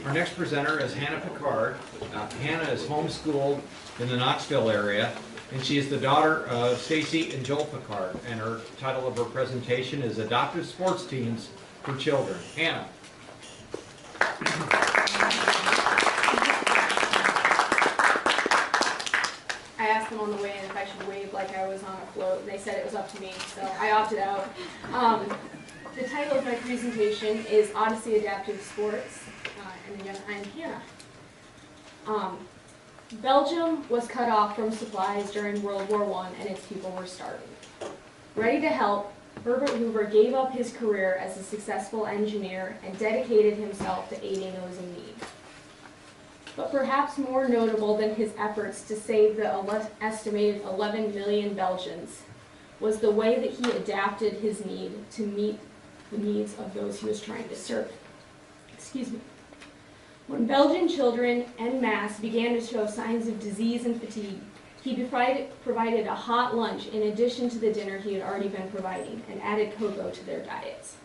Our next presenter is Hannah Picard. Hannah is homeschooled in the Knoxville area, and she is the daughter of Stacy and Joel Picard, and her title of her presentation is Adoptive Sports Teams for Children. Hannah. I asked them on the way in if I should wave like I was on a float, and they said it was up to me, so I opted out. The title of my presentation is Odyssey Adaptive Sports, and again, I'm Hannah. Belgium was cut off from supplies during World War I, and its people were starving. Ready to help, Herbert Hoover gave up his career as a successful engineer and dedicated himself to aiding those in need. But perhaps more notable than his efforts to save the estimated 11 million Belgians was the way that he adapted his need to meet the needs of those he was trying to serve. Excuse me. When Belgian children en masse began to show signs of disease and fatigue, he provided a hot lunch in addition to the dinner he had already been providing and added cocoa to their diets.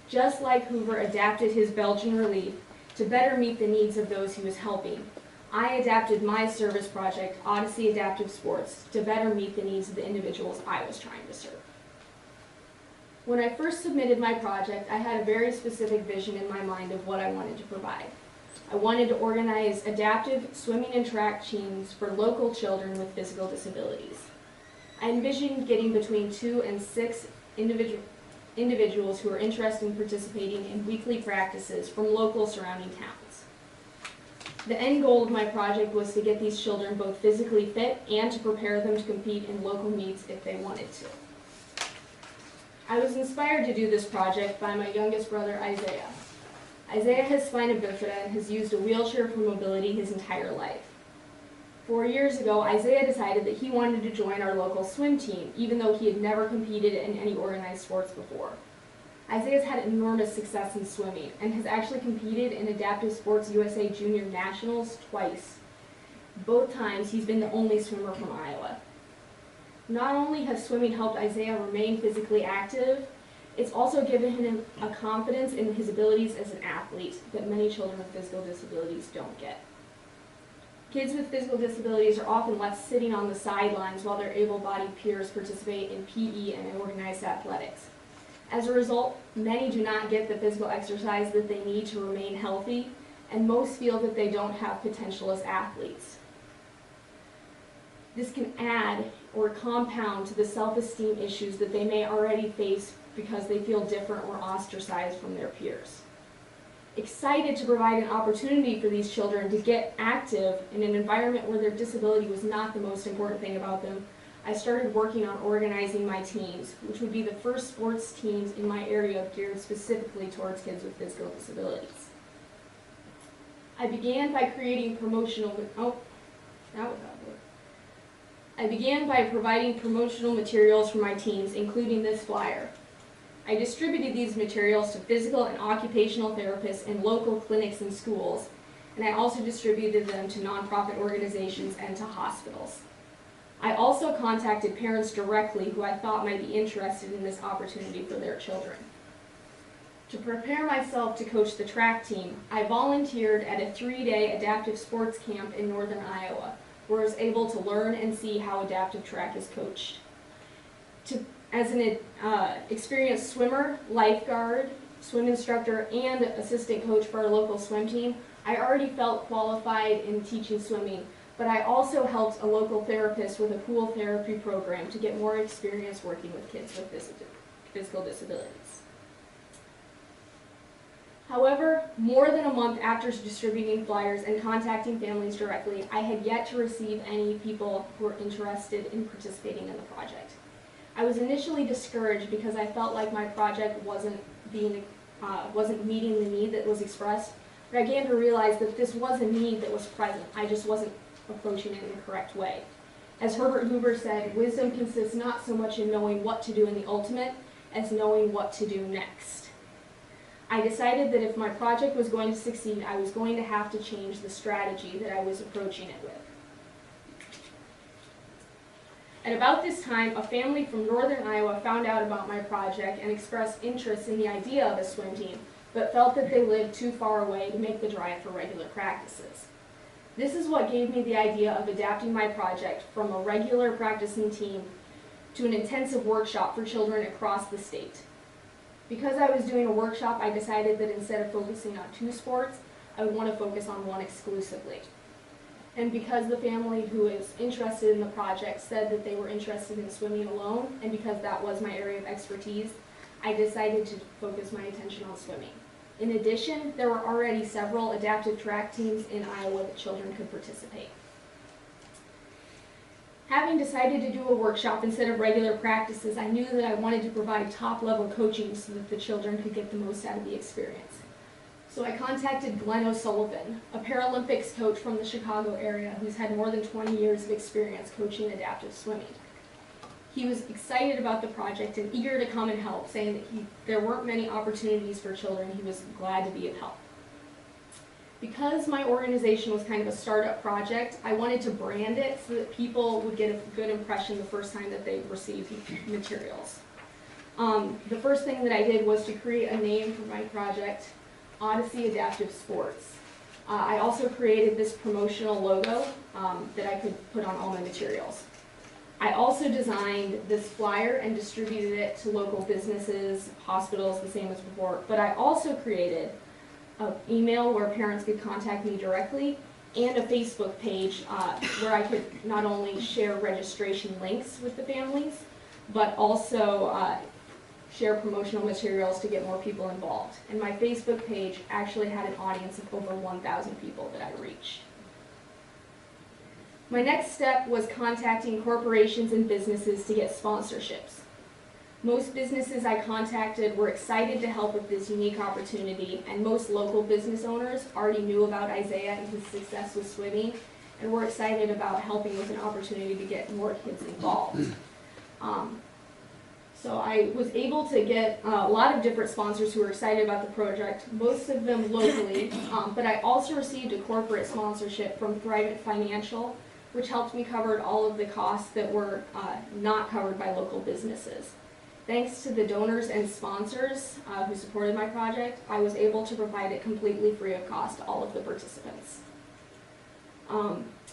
Just like Hoover adapted his Belgian relief to better meet the needs of those he was helping, I adapted my service project, Odyssey Adaptive Sports, to better meet the needs of the individuals I was trying to serve. When I first submitted my project, I had a very specific vision in my mind of what I wanted to provide. I wanted to organize adaptive swimming and track teams for local children with physical disabilities. I envisioned getting between 2 and 6 individuals who are interested in participating in weekly practices from local surrounding towns. The end goal of my project was to get these children both physically fit and to prepare them to compete in local meets if they wanted to. I was inspired to do this project by my youngest brother, Isaiah. Isaiah has spina bifida and has used a wheelchair for mobility his entire life. 4 years ago, Isaiah decided that he wanted to join our local swim team, even though he had never competed in any organized sports before. Isaiah's had enormous success in swimming and has actually competed in Adaptive Sports USA Junior Nationals twice. Both times, he's been the only swimmer from Iowa. Not only has swimming helped Isaiah remain physically active, it's also given him a confidence in his abilities as an athlete that many children with physical disabilities don't get. Kids with physical disabilities are often left sitting on the sidelines while their able-bodied peers participate in PE and organized athletics. As a result, many do not get the physical exercise that they need to remain healthy, and most feel that they don't have potential as athletes. This can add or compound to the self-esteem issues that they may already face because they feel different or ostracized from their peers. Excited to provide an opportunity for these children to get active in an environment where their disability was not the most important thing about them, I started working on organizing my teams, which would be the first sports teams in my area geared specifically towards kids with physical disabilities. I began by providing promotional materials for my teams, including this flyer. I distributed these materials to physical and occupational therapists in local clinics and schools, and I also distributed them to nonprofit organizations and to hospitals. I also contacted parents directly who I thought might be interested in this opportunity for their children. To prepare myself to coach the track team, I volunteered at a 3-day adaptive sports camp in northern Iowa, where I was able to learn and see how adaptive track is coached. As an experienced swimmer, lifeguard, swim instructor, and assistant coach for our local swim team, I already felt qualified in teaching swimming, but I also helped a local therapist with a pool therapy program to get more experience working with kids with physical disabilities. However, more than a month after distributing flyers and contacting families directly, I had yet to receive any people who were interested in participating in the project. I was initially discouraged because I felt like my project wasn't meeting the need that was expressed, but I began to realize that this was a need that was present. I just wasn't approaching it in the correct way. As Herbert Hoover said, wisdom consists not so much in knowing what to do in the ultimate as knowing what to do next. I decided that if my project was going to succeed, I was going to have to change the strategy that I was approaching it with. At about this time, a family from northern Iowa found out about my project and expressed interest in the idea of a swim team, but felt that they lived too far away to make the drive for regular practices. This is what gave me the idea of adapting my project from a regular practicing team to an intensive workshop for children across the state. Because I was doing a workshop, I decided that instead of focusing on 2 sports, I would want to focus on 1 exclusively. And because the family who is interested in the project said that they were interested in swimming alone, and because that was my area of expertise, I decided to focus my attention on swimming. In addition, there were already several adaptive track teams in Iowa that children could participate. Having decided to do a workshop instead of regular practices, I knew that I wanted to provide top-level coaching so that the children could get the most out of the experience. So I contacted Glenn O'Sullivan, a Paralympics coach from the Chicago area who's had more than 20 years of experience coaching adaptive swimming. He was excited about the project and eager to come and help, saying that there weren't many opportunities for children. He was glad to be of help. Because my organization was kind of a startup project, I wanted to brand it so that people would get a good impression the first time that they received materials. The first thing that I did was to create a name for my project, Odyssey Adaptive Sports. I also created this promotional logo that I could put on all my materials. I also designed this flyer and distributed it to local businesses, hospitals, the same as before, but I also created an email where parents could contact me directly and a Facebook page where I could not only share registration links with the families, but also share promotional materials to get more people involved. And my Facebook page actually had an audience of over 1,000 people that I reached. My next step was contacting corporations and businesses to get sponsorships. Most businesses I contacted were excited to help with this unique opportunity, and most local business owners already knew about Isaiah and his success with swimming, and were excited about helping with an opportunity to get more kids involved. So I was able to get a lot of different sponsors who were excited about the project, most of them locally, but I also received a corporate sponsorship from Thrivent Financial, which helped me cover all of the costs that were not covered by local businesses. Thanks to the donors and sponsors who supported my project, I was able to provide it completely free of cost to all of the participants.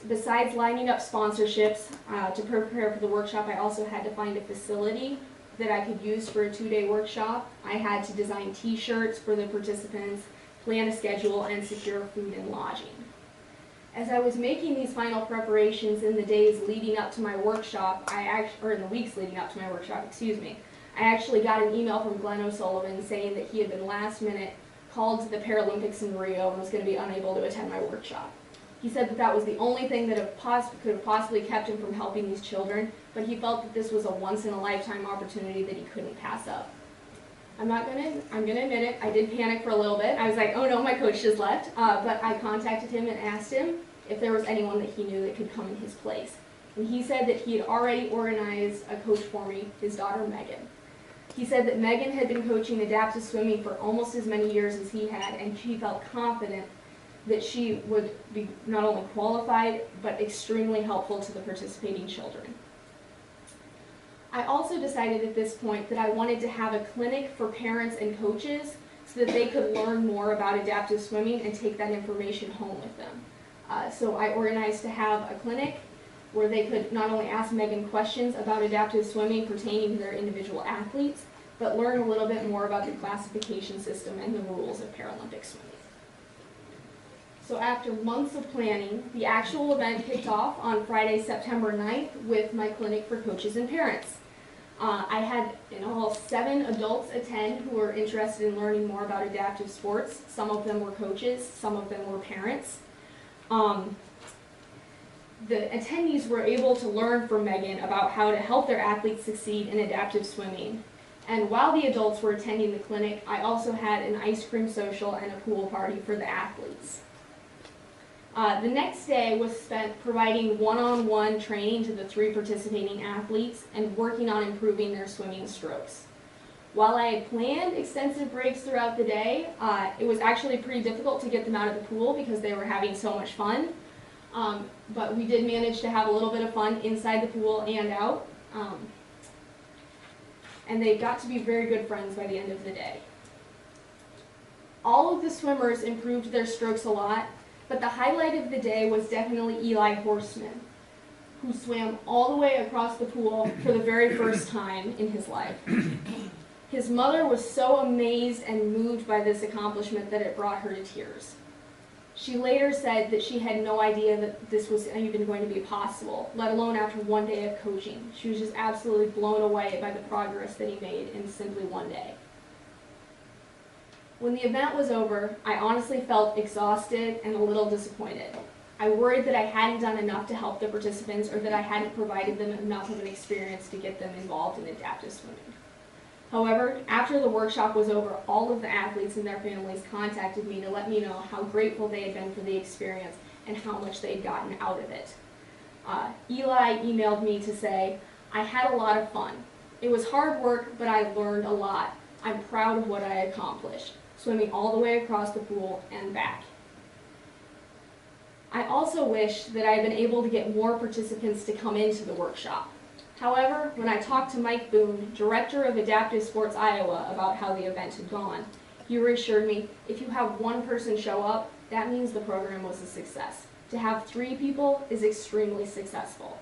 Besides lining up sponsorships to prepare for the workshop, I also had to find a facility that I could use for a 2-day workshop. I had to design t-shirts for the participants, plan a schedule, and secure food and lodging. As I was making these final preparations in the days leading up to my workshop, or in the weeks leading up to my workshop, excuse me, I actually got an email from Glenn O'Sullivan saying that he had been last minute called to the Paralympics in Rio and was going to be unable to attend my workshop. He said that that was the only thing that could have possibly kept him from helping these children, but he felt that this was a once-in-a-lifetime opportunity that he couldn't pass up. I'm gonna admit it, I did panic for a little bit. I was like, oh no, my coach just left, but I contacted him and asked him if there was anyone that he knew that could come in his place. And he said that he had already organized a coach for me, his daughter Megan. He said that Megan had been coaching adaptive swimming for almost as many years as he had, and she felt confident that she would be not only qualified, but extremely helpful to the participating children. I also decided at this point that I wanted to have a clinic for parents and coaches so that they could learn more about adaptive swimming and take that information home with them. So I organized to have a clinic where they could not only ask Megan questions about adaptive swimming pertaining to their individual athletes, but learn a little bit more about the classification system and the rules of Paralympic swimming. So after months of planning, the actual event kicked off on Friday, September 9th with my clinic for coaches and parents. I had in all 7 adults attend who were interested in learning more about adaptive sports. Some of them were coaches, some of them were parents. The attendees were able to learn from Megan about how to help their athletes succeed in adaptive swimming. And while the adults were attending the clinic, I also had an ice cream social and a pool party for the athletes. The next day was spent providing one-on-one training to the 3 participating athletes and working on improving their swimming strokes. While I had planned extensive breaks throughout the day, it was actually pretty difficult to get them out of the pool because they were having so much fun. But we did manage to have a little bit of fun inside the pool and out. And they got to be very good friends by the end of the day. All of the swimmers improved their strokes a lot, but the highlight of the day was definitely Eli Horseman, who swam all the way across the pool for the very first time in his life. His mother was so amazed and moved by this accomplishment that it brought her to tears. She later said that she had no idea that this was even going to be possible, let alone after one day of coaching. She was just absolutely blown away by the progress that he made in simply one day. When the event was over, I honestly felt exhausted and a little disappointed. I worried that I hadn't done enough to help the participants or that I hadn't provided them enough of an experience to get them involved in adaptive swimming. However, after the workshop was over, all of the athletes and their families contacted me to let me know how grateful they had been for the experience and how much they'd gotten out of it. Eli emailed me to say, "I had a lot of fun. It was hard work, but I learned a lot. I'm proud of what I accomplished, swimming all the way across the pool and back." I also wish that I had been able to get more participants to come into the workshop. However, when I talked to Mike Boone, Director of Adaptive Sports Iowa, about how the event had gone, he reassured me, if you have one person show up, that means the program was a success. To have 3 people is extremely successful.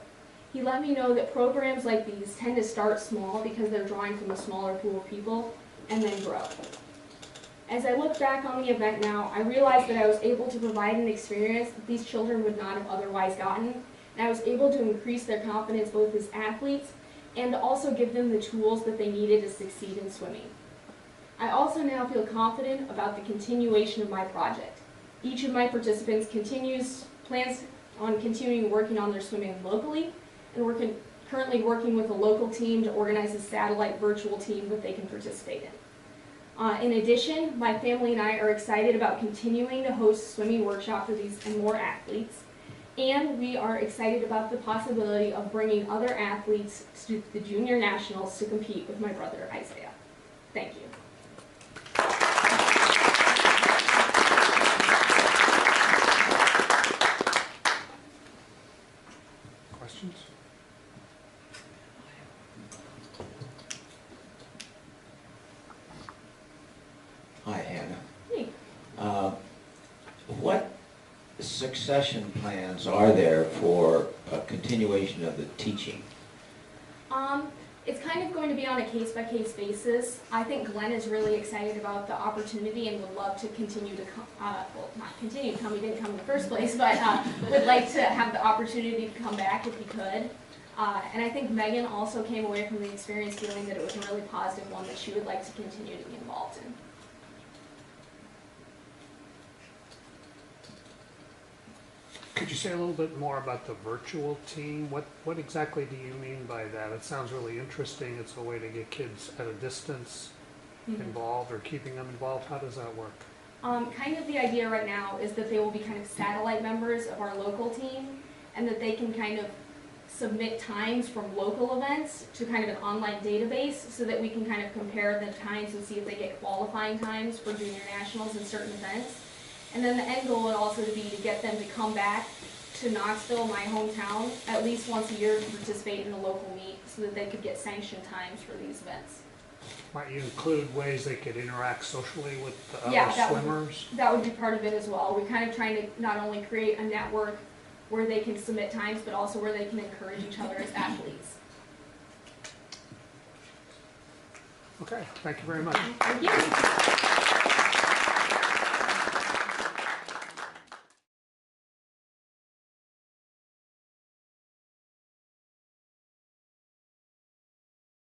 He let me know that programs like these tend to start small because they're drawing from a smaller pool of people and then grow. As I look back on the event now, I realized that I was able to provide an experience that these children would not have otherwise gotten, and I was able to increase their confidence both as athletes and to also give them the tools that they needed to succeed in swimming. I also now feel confident about the continuation of my project. Each of my participants plans on continuing working on their swimming locally, and we're currently working with a local team to organize a satellite virtual team that they can participate in. In addition, my family and I are excited about continuing to host swimming workshops for these and more athletes. And we are excited about the possibility of bringing other athletes to the Junior Nationals to compete with my brother Isaiah. Thank you. Questions? Hi, Hannah. Hey. What succession plans are there for a continuation of the teaching? It's kind of going to be on a case-by-case basis. I think Glenn is really excited about the opportunity and would love to continue to come, well, not continue to come, he didn't come in the first place, but would like to have the opportunity to come back if he could. And I think Megan also came away from the experience feeling that it was a really positive one that she would like to continue to be involved in. Could you say a little bit more about the virtual team? What exactly do you mean by that? It sounds really interesting. It's a way to get kids at a distance involved or keeping them involved. How does that work? Kind of the idea right now is that they will be kind of satellite members of our local team and that they can kind of submit times from local events to kind of an online database so that we can kind of compare the times and see if they get qualifying times for junior nationals in certain events. And then the end goal would also be to get them to come back to Knoxville, my hometown, at least once a year to participate in a local meet so that they could get sanctioned times for these events. Might you include ways they could interact socially with the other swimmers? That would be part of it as well. We're kind of trying to not only create a network where they can submit times, but also where they can encourage each other as athletes. Okay, thank you very much. Thank you.